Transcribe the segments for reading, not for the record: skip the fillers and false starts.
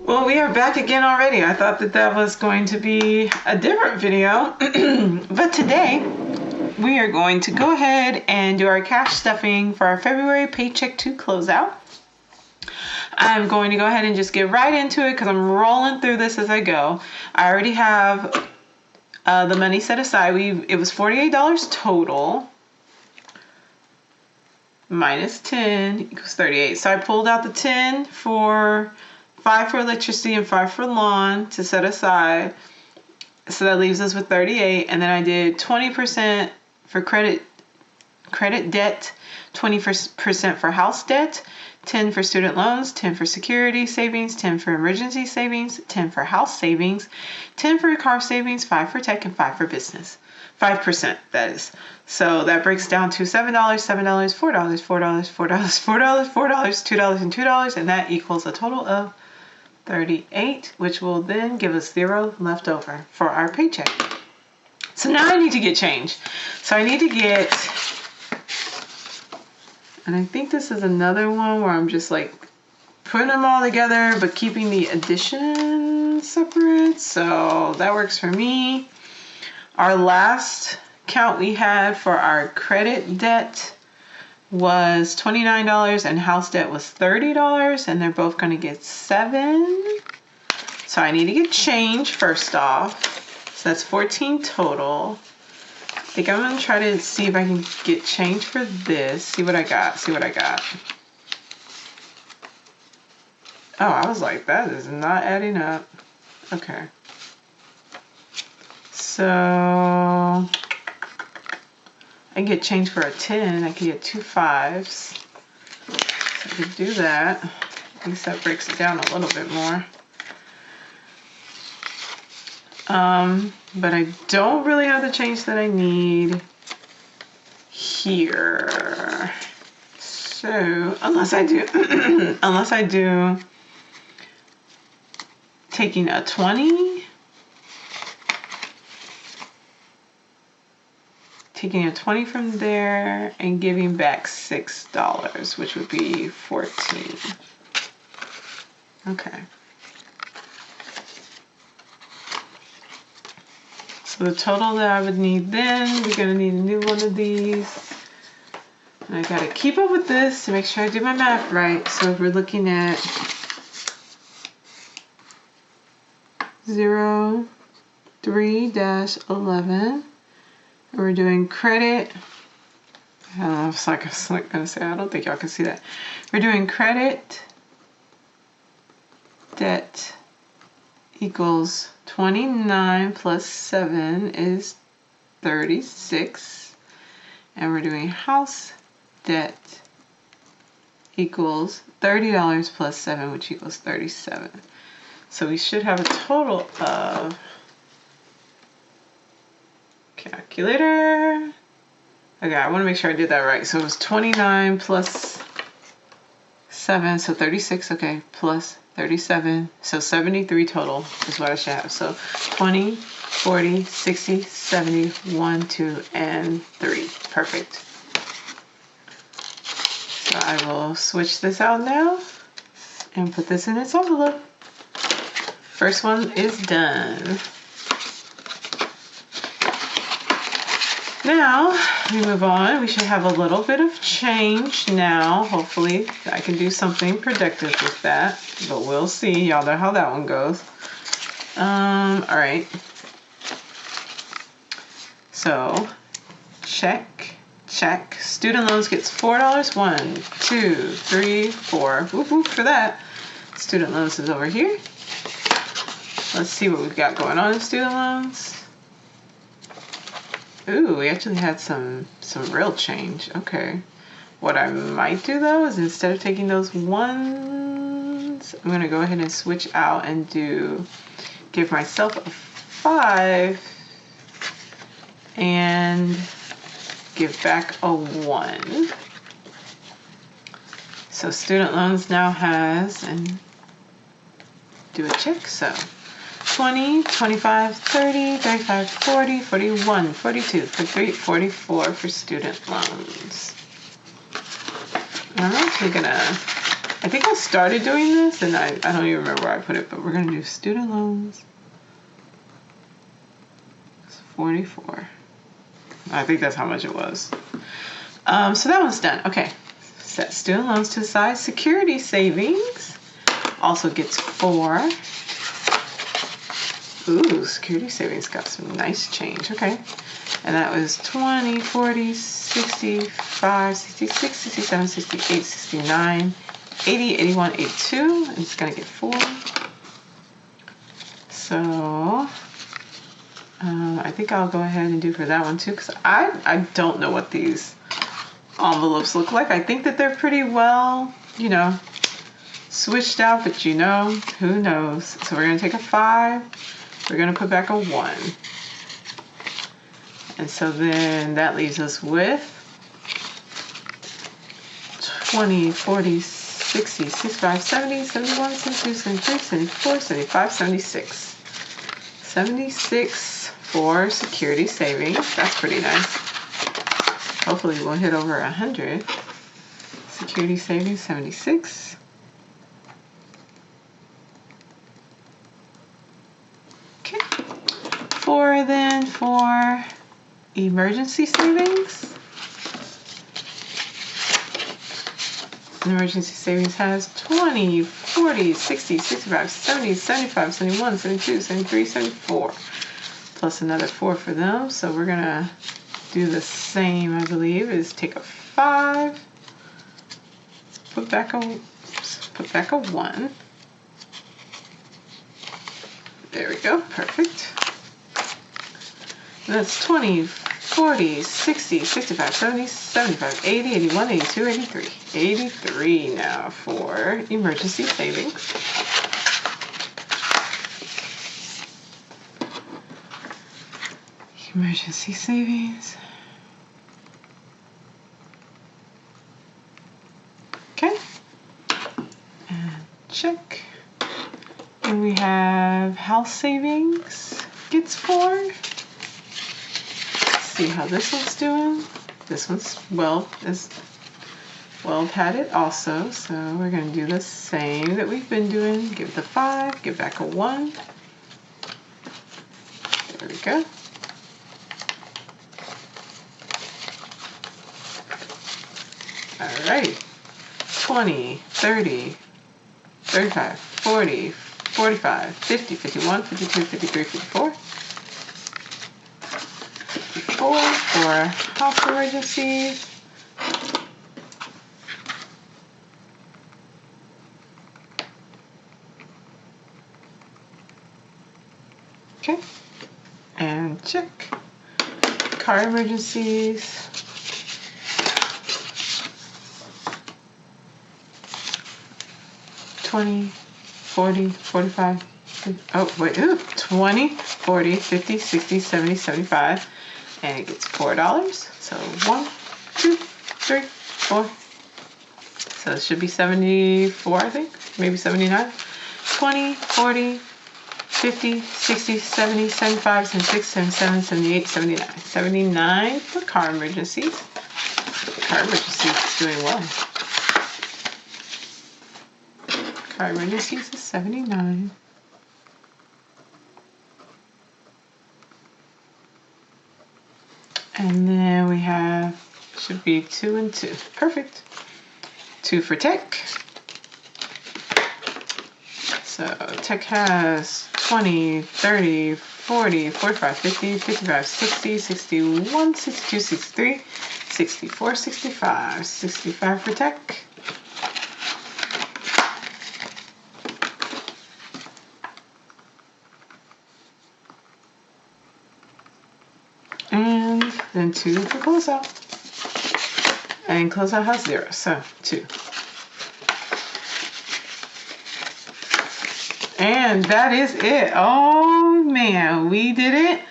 Well, we are back again already. I thought that was going to be a different video, but today we are going to go ahead and do our cash stuffing for our February Paycheck 2 closeout. I'm going to go ahead and just get right into it because I'm rolling through this as I go. I already have the money set aside. It was $48 total. Minus 10 equals 38. So I pulled out the 10 for 5 for electricity and 5 for lawn to set aside. So that leaves us with 38. And then I did 20% for credit debt, 20% for house debt, 10 for student loans, 10 for security savings, 10 for emergency savings, 10 for house savings, 10 for car savings, 5 for tech, and 5 for business. 5%, that is. So that breaks down to $7, $7, $4, $4, $4, $4, $4, $2, and $2, and that equals a total of 38, which will then give us 0 left over for our paycheck. So now I need to get change. So I need to get, and I think this is another one where I'm just like putting them all together, but keeping the addition separate. So that works for me. Our last count we had for our credit debt was $29 and house debt was $30, and they're both going to get 7. So I need to get change first off. So that's 14 total. I think I'm going to try to see if I can get change for this. See what I got. Oh, I was like, that is not adding up. Okay. So I can get change for a 10. I can get 2 5s. So I could do that. At least that breaks it down a little bit more. But I don't really have the change that I need here. So unless I do, taking a 20. Taking a 20 from there and giving back $6, which would be 14. Okay. So the total that I would need then, we're gonna need a new one of these. And I gotta keep up with this to make sure I do my math right. So if we're looking at 03-11, we're doing credit. I don't know if I was gonna say, I don't think y'all can see that. We're doing credit debt equals 29 plus 7 is 36. And we're doing house debt equals $30 plus 7, which equals 37. So we should have a total of, calculator. Okay, I want to make sure I did that right. So it was 29 plus 7, so 36, okay, plus 37, so 73 total is what I should have. So 20, 40, 60, 70, 1, 2, and 3. Perfect. So I will switch this out now and put this in its envelope. First one is done. Now we move on. We should have a little bit of change now. Hopefully I can do something productive with that, but we'll see. Y'all know how that one goes. All right. So check. Student loans gets $4. 1, 2, 3, 4. Whoop whoop for that. Student loans is over here. Let's see what we've got going on in student loans. Ooh, we actually had some real change. Okay. What I might do though is instead of taking those ones, I'm gonna go ahead and switch out and give myself a 5 and give back a 1. So student loans now has, and do a check, so 20, 25, 30, 35, 40, 41, 42, 43, 44 for student loans. All right, we're gonna I think I started doing this and I don't even remember where I put it, but we're gonna do student loans. It's 44. I think that's how much it was. So that one's done. Okay, set student loans to the side. Security savings also gets 4. Ooh, security savings got some nice change. Okay, and that was 20, 40, 65, 66, 67, 68, 69, 80, 81, 82. And it's gonna get 4. So I think I'll go ahead and do for that one too, because I don't know what these envelopes look like. I think that they're pretty well, you know, switched out, but you know, who knows. So we're gonna take a 5, we're gonna put back a 1. And so then that leaves us with 20, 40, 60, 65, 70, 71, 72, 73, 74, 75, 76. 76 for security savings. That's pretty nice. Hopefully we'll hit over 100. Security savings, 76. Okay. For emergency savings. Emergency savings has 20, 40, 60, 65, 70, 75, 71, 72, 73, 74. Plus another 4 for them. So we're going to do the same, I believe, is take a 5, put back a 1. There we go, perfect. And that's 20, 40, 60, 65, 70, 75, 80, 81, 82, 83. 83 now for emergency savings. Emergency savings. Okay. And check. And we have house savings gets 4. Let's see how this one's doing. This one's well padded also. So we're going to do the same that we've been doing. Give it a 5, give back a 1. There we go. Alright, 20, 30, 35, 40, 45, 50, 51, 52, 53, 54. 54 for house emergencies. Okay, and check. Car emergencies. 20, 40, 45, 20, 40, 50, 60, 70, 75, and it gets $4. So 1, 2, 3, 4. So it should be 74, I think, maybe 79. 20, 40, 50, 60, 70, 75, 76, 77, 78, 79. 79 for car emergencies. Car emergencies is doing well. Car emergencies is 79. And then we have, should be 2 and 2. Perfect. 2 for tech. So tech has 20, 30, 40, 45, 50, 55, 60, 61, 62, 63, 64, 65. 65 for tech. And then 2 for closeout. And closeout has 0, so 2. And that is it. Oh man, we did it.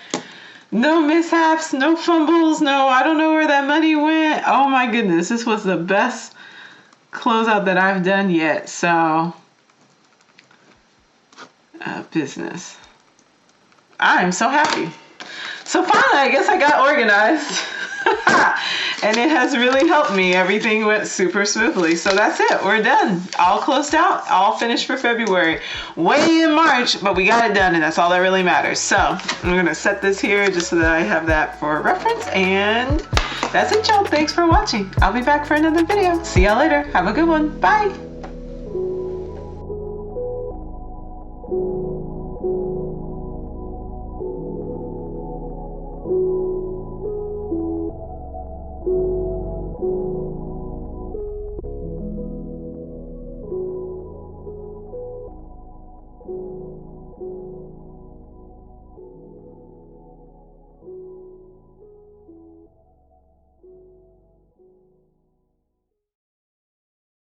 No mishaps, no fumbles, no, I don't know where that money went. Oh my goodness, this was the best closeout that I've done yet. So, business. I am so happy. So finally, I guess I got organized. And it has really helped me. Everything went super smoothly. So that's it. We're done. All closed out. All finished for February. Way in March, but we got it done, and that's all that really matters. So I'm going to set this here just so that I have that for reference. And that's it, y'all. Thanks for watching. I'll be back for another video. See y'all later. Have a good one. Bye.